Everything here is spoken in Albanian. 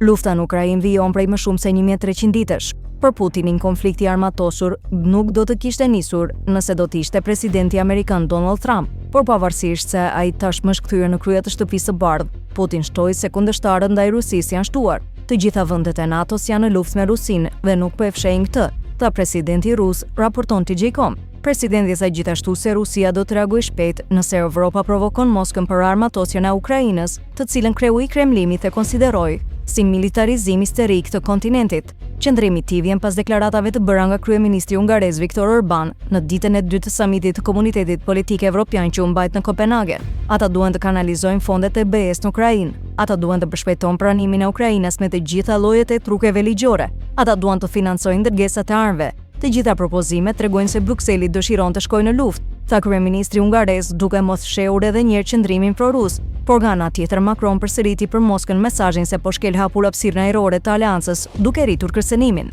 Lufta në Ukrainë vijon prej më shumë se 1300 ditësh. Për Putinin, konflikti armatosur nuk do të kishte nisur nëse do të ishte presidenti amerikan Donald Trump, por pavarësisht se ai tashmë është kthyer në krye të shtëpisë së bardhë, Putin shtoi se kundërshtarët ndaj Rusisë janë shtuar. Të gjitha vendet e NATO-s janë në luftë me Rusinë dhe nuk po e fshehin këtë, tha presidenti rus, raporton TJ.com. Presidenti tha gjithashtu se Rusia do të reagojë shpejt nëse Evropa provokon Moskën për armatosjen e Ukrainës, të cilën kreu i Kremlinit e konsideroi si militarizim histerik të kontinentit. Qëndrimi i tij vjen pas deklaratave të bëra nga kryeministri hungarez Viktor Orban në ditën e dytë të samitit të Komunitetit Politik Evropian që u mbajt në Kopenhagen. Ata duan të kanalizojnë fondet e BE-s në Ukrainë. Ata duan të përshpejtojnë pranimin e Ukrainës me të gjitha llojet e trukeve ligjore. Ata duan të financojnë ndërgesat e armëve. Të gjitha propozimet tregojnë se Brukseli dëshiron të shkojë në luftë, tha kryeministri hungarez, duke mos fshehur edhe një herë qëndrimin prorus. Por nga ana tjetër Macron përsëriti për Moskën mesazhin se po shkel hapur hapësirën ajrore të aleancës, duke rritur kërcënimin.